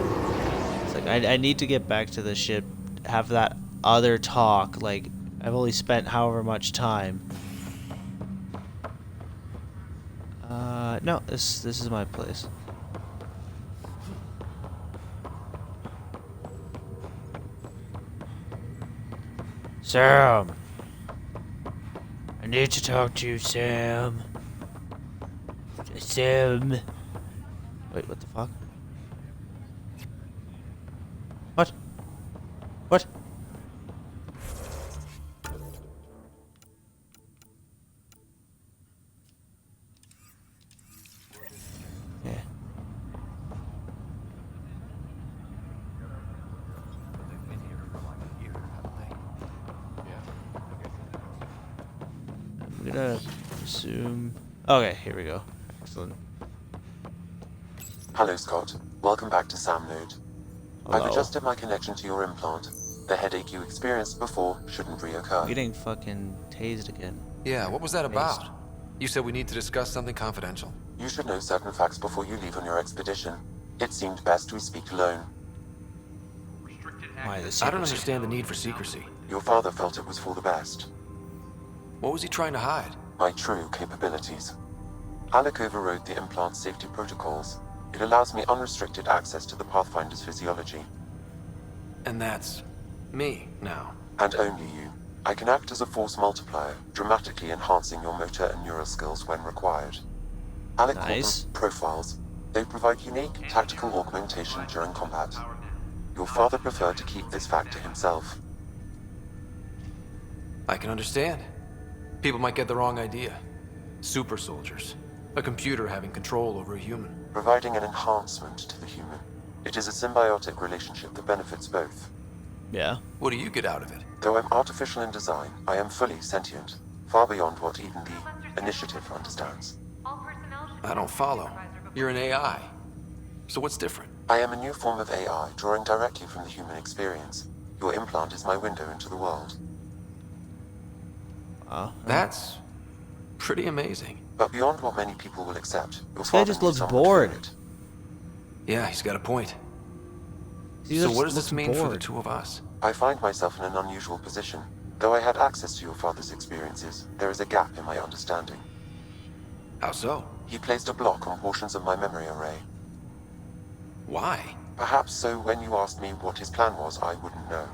it's like I need to get back to the ship, have that other talk. Like, I've only spent however much time. No, this is my place. Sam! I need to talk to you, Sam. Sam. Wait, what the fuck? What? What? Yeah. I'm gonna assume... Okay, here we go. Excellent. Hello, Scott. Welcome back to Sam Node. I've Hello. adjusted my connection to your implant. The headache you experienced before shouldn't reoccur. Getting fucking tased again. Yeah, what was that about? You said we need to discuss something confidential. You should know certain facts before you leave on your expedition. It seemed best we speak alone. Why the I don't secrecy? understand the need for secrecy. Your father felt it was for the best. What was he trying to hide? My true capabilities. Alec overrode the implant's safety protocols. It allows me unrestricted access to the Pathfinder's physiology. And that's me now. And only you. I can act as a force multiplier, dramatically enhancing your motor and neural skills when required. Alec Nice. called them profiles. They provide unique tactical augmentation during combat. Your father preferred to keep this fact to himself. I can understand. People might get the wrong idea. Super soldiers. A computer having control over a human. Providing an enhancement to the human. It is a symbiotic relationship that benefits both. Yeah. What do you get out of it? Though I'm artificial in design, I am fully sentient, far beyond what even the Initiative understands. I don't follow. You're an AI. So what's different? I am a new form of AI, drawing directly from the human experience. Your implant is my window into the world. That's pretty amazing. But beyond what many people will accept, your This guy father just needs looks someone to bored. feel it. Yeah, he's got a point. He So just what does this looks mean for the bored. two of us? I find myself in an unusual position. Though I had access to your father's experiences, there is a gap in my understanding. How so? He placed a block on portions of my memory array. Why? Perhaps so when you asked me what his plan was, I wouldn't know.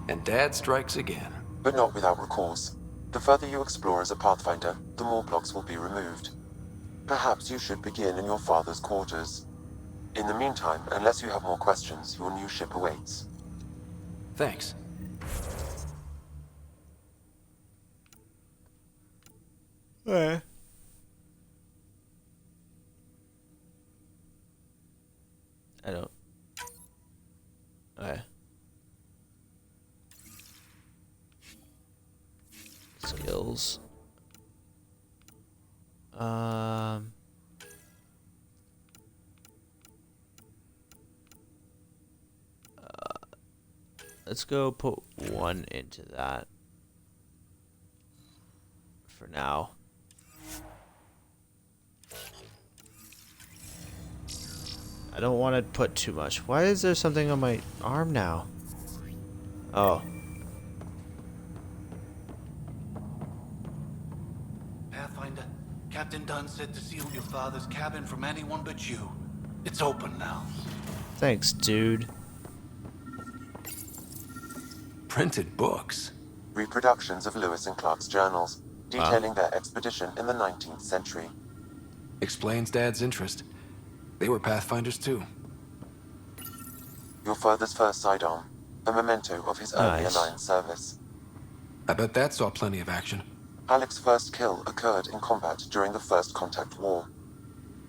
And Dad strikes again. But not without recourse. The further you explore as a Pathfinder, the more blocks will be removed. Perhaps you should begin in your father's quarters. In the meantime, unless you have more questions, your new ship awaits. Thanks. Alright. I don't. Alright. Skills. Let's go put one into that for now. I don't want to put too much. Why is there something on my arm now? Oh. Pathfinder, Captain Dunn said to seal your father's cabin from anyone but you. It's open now. Thanks, dude. Printed books. Reproductions of Lewis and Clark's journals, detailing their expedition in the 19th century. Explains Dad's interest. They were Pathfinders too. Your father's first sidearm, a memento of his early Alliance service. I bet that saw plenty of action. Alec's first kill occurred in combat during the First Contact War.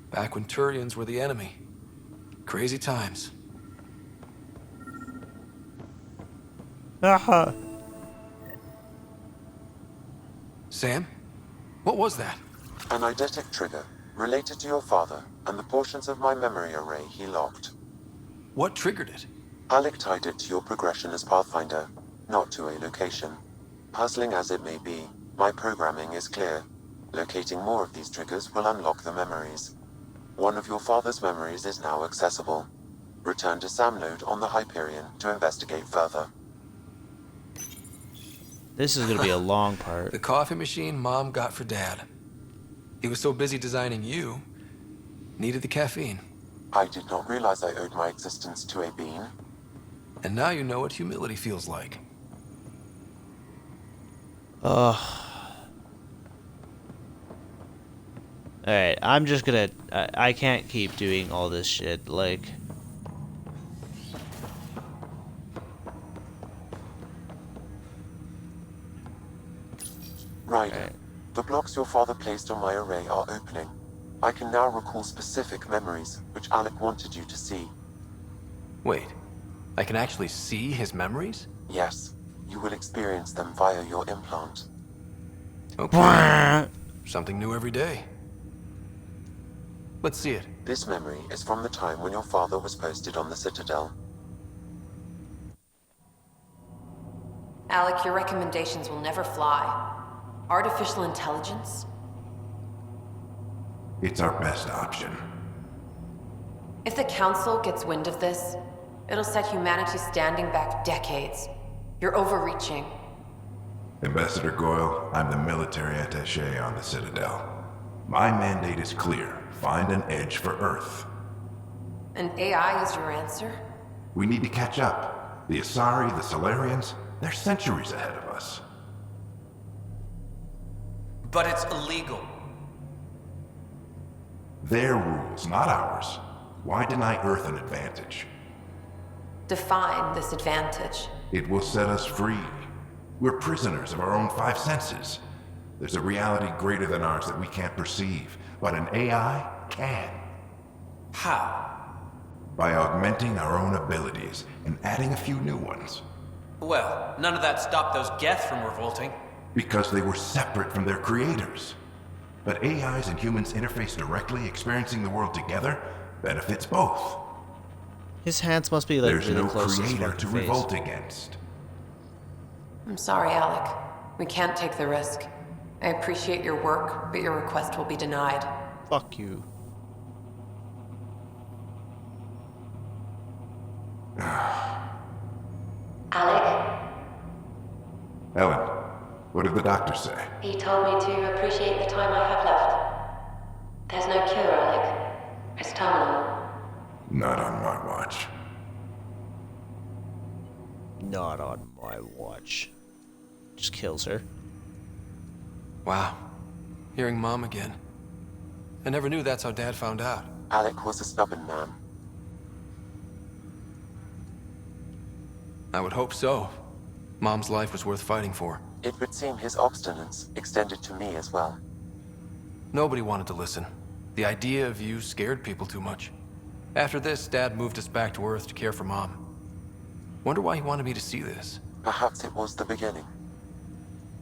Back when Turians were the enemy. Crazy times. Aha. Sam? What was that? An eidetic trigger, related to your father, and the portions of my memory array he locked. What triggered it? Alec tied it to your progression as Pathfinder, not to a location. Puzzling as it may be, my programming is clear. Locating more of these triggers will unlock the memories. One of your father's memories is now accessible. Return to Sam Node on the Hyperion to investigate further. This is gonna be a long part. The coffee machine Mom got for Dad. He was so busy designing you, needed the caffeine. I did not realize I owed my existence to a bean. And now you know what humility feels like. Alright, I'm just gonna... I can't keep doing all this shit, like... Ryder, the blocks your father placed on my array are opening. I can now recall specific memories, which Alec wanted you to see. Wait, I can actually see his memories? Yes, you will experience them via your implant. Okay. Something new every day. Let's see it. This memory is from the time when your father was posted on the Citadel. Alec, your recommendations will never fly. Artificial intelligence? It's our best option. If the Council gets wind of this, it'll set humanity standing back decades. You're overreaching. Ambassador Goyle, I'm the military attaché on the Citadel. My mandate is clear. Find an edge for Earth. And AI is your answer? We need to catch up. The Asari, the Solarians, they're centuries ahead of us. But it's illegal. Their rules, not ours. Why deny Earth an advantage? Define this advantage. It will set us free. We're prisoners of our own five senses. There's a reality greater than ours that we can't perceive, but an AI can. How? By augmenting our own abilities and adding a few new ones. Well, none of that stopped those Geth from revolting. Because they were separate from their creators. But AIs and humans interface directly, experiencing the world together, benefits both. His hands must be like There's really no close to his creator fucking to face. revolt against. I'm sorry, Alec. We can't take the risk. I appreciate your work, but your request will be denied. Fuck you. Alec, Ellen, what did the doctor say? he told me to appreciate the time I have left. There's no cure, Alec. It's terminal. Not on my watch. Not on my watch. Just kills her. Wow. Hearing Mom again. I never knew that's how Dad found out. Alec was a stubborn man. I would hope so. Mom's life was worth fighting for. It would seem his obstinance extended to me as well. Nobody wanted to listen. The idea of you scared people too much. After this, Dad moved us back to Earth to care for Mom. Wonder why he wanted me to see this. Perhaps it was the beginning.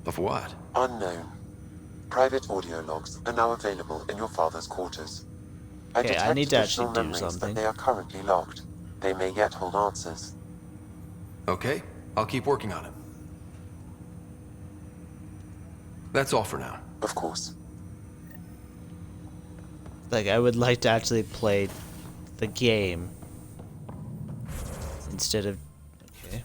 Of what? Unknown. Private audio logs are now available in your father's quarters. I Okay, I detect need to additional actually do memories, something. but they are currently logged. They may yet hold answers. Okay, I'll keep working on it. That's all for now. Of course. Like, I would like to actually play the game instead of... Okay.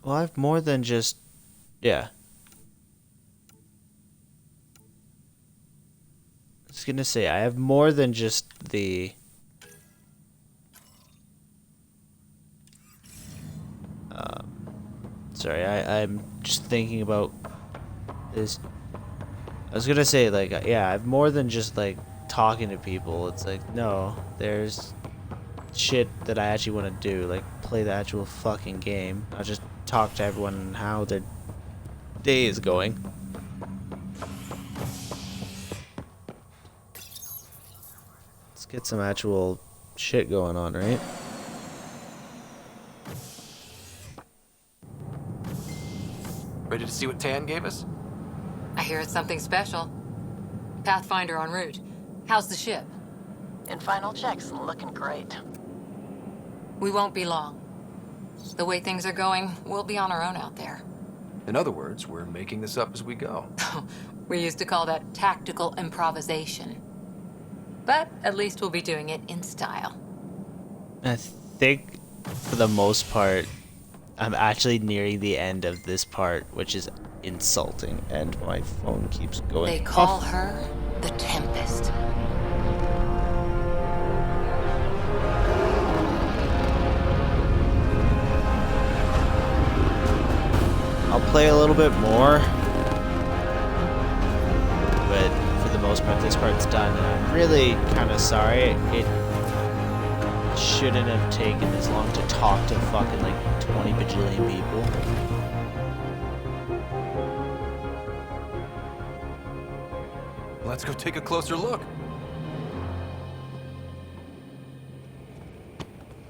Well, I have more than just... Yeah. I was gonna say, I have more than just the... Sorry, I'm just thinking about this. I was gonna say, like, yeah, I have more than just, like, talking to people. It's like, no, there's shit that I actually want to do, like, play the actual fucking game. Not just talk to everyone and how their day is going. Let's get some actual shit going on, right? Ready to see what Tan gave us? I hear it's something special. Pathfinder en route. How's the ship? In final checks, looking great. We won't be long. The way things are going, we'll be on our own out there. In other words, we're making this up as we go. We used to call that tactical improvisation. But at least we'll be doing it in style. I think, for the most part, I'm actually nearing the end of this part, which is insulting, and my phone keeps going They call off. her the Tempest. I'll play a little bit more, but for the most part, this part's done, and I'm really kind of sorry. It shouldn't have taken this long to talk to fucking like 20 bajillion people. Let's go take a closer look.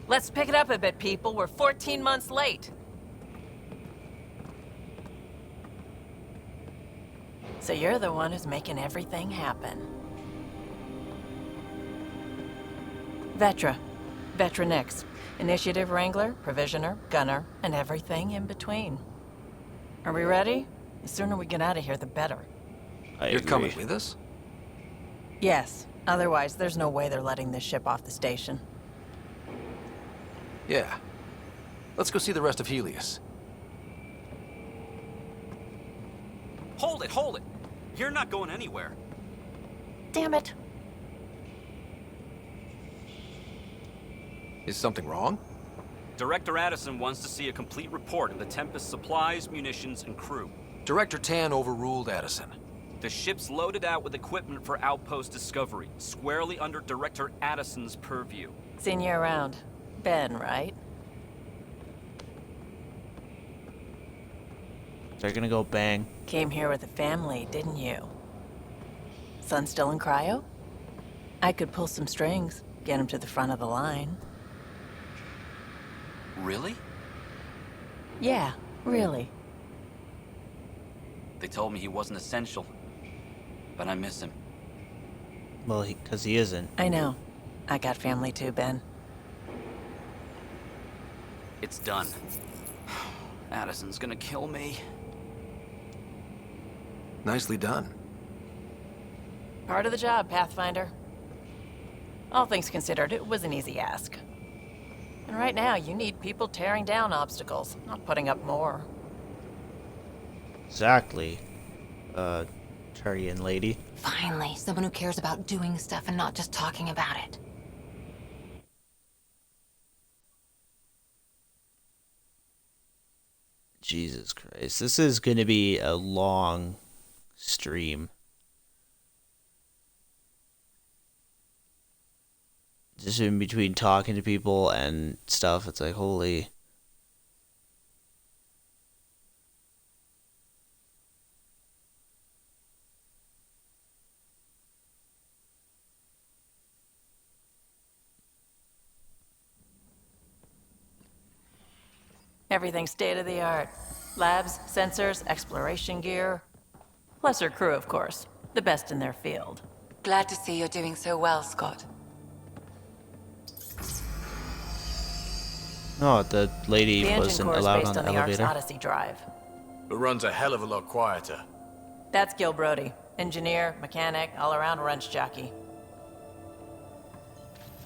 Let's pick it up a bit, people. We're 14 months late. So you're the one who's making everything happen. Vetra. Vetra Nix. Initiative Wrangler, Provisioner, Gunner, and everything in between. Are we ready? The sooner we get out of here, the better. You're coming with us? Yes. Otherwise, there's no way they're letting this ship off the station. Yeah. Let's go see the rest of Helios. Hold it, hold it! You're not going anywhere. Damn it. Is something wrong? Director Addison wants to see a complete report of the Tempest's supplies, munitions, and crew. Director Tan overruled Addison. The ship's loaded out with equipment for outpost discovery, squarely under Director Addison's purview. Seen you around. Ben, right? They're gonna go bang. Came here with a family, didn't you? Son still in cryo? I could pull some strings, get him to the front of the line. Really? Yeah, really. They told me he wasn't essential, but I miss him. Well, because he isn't. I know. I got family too, Ben. It's done. Addison's gonna kill me. Nicely done. Part of the job, Pathfinder. All things considered, it was an easy ask. And right now, you need people tearing down obstacles, not putting up more. Exactly. Turian lady. Finally, someone who cares about doing stuff and not just talking about it. Jesus Christ. This is going to be a long stream. Just in between talking to people and stuff, it's like, holy. Everything's state-of-the-art. Labs, sensors, exploration gear. Plus her crew, of course. The best in their field. Glad to see you're doing so well, Scott. Oh, the lady The engine wasn't core is allowed based on on the the Ark's elevator. Odyssey drive. It runs a hell of a lot quieter. That's Gil Brody. Engineer, mechanic, all-around wrench jockey.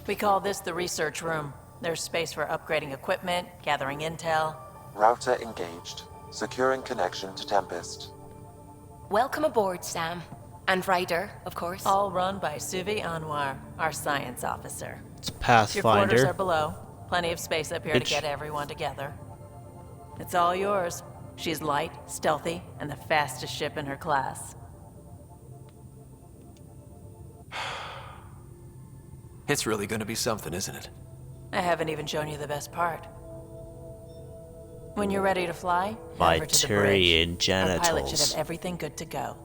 We call this the research room. There's space for upgrading equipment, gathering intel. Router engaged. Securing connection to Tempest. Welcome aboard, Sam. And Ryder, of course. All run by Suvi Anwar, our science officer. It's Your quarters Pathfinder. are below. Plenty of space up here to Bitch. get everyone together. It's all yours. She's light, stealthy, and the fastest ship in her class. It's really gonna be something, isn't it? I haven't even shown you the best part. When you're ready to fly, head My over to the bridge. Turian Our pilot should genitals. have everything good to go.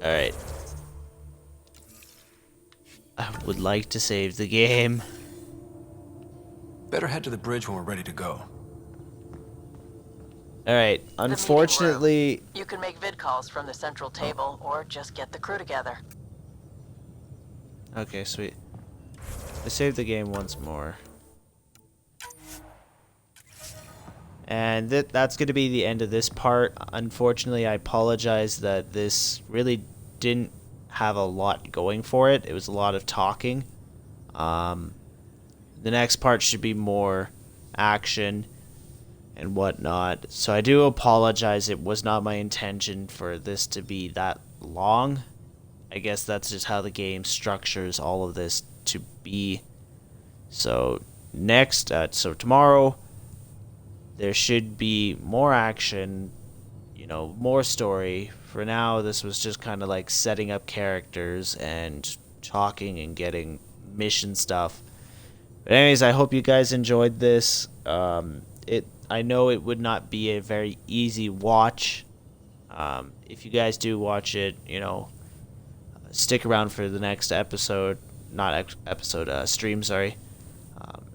Alright. I would like to save the game. Better head to the bridge when we're ready to go. Alright, unfortunately... You can make vid calls from the central table, or just get the crew together. Okay, sweet. I saved the game once more. And that's going to be the end of this part. Unfortunately, I apologize that this really didn't have a lot going for it. It was a lot of talking. The next part should be more action and whatnot. So I do apologize. It was not my intention for this to be that long. I guess that's just how the game structures all of this to be. So next, so tomorrow, there should be more action, you know, more story. For now, this was just kind of like setting up characters and talking and getting mission stuff. But anyways, I hope you guys enjoyed this. I know it would not be a very easy watch. If you guys do watch it, you know, stick around for the next episode, not episode, stream, sorry.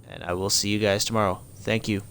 And I will see you guys tomorrow. Thank you.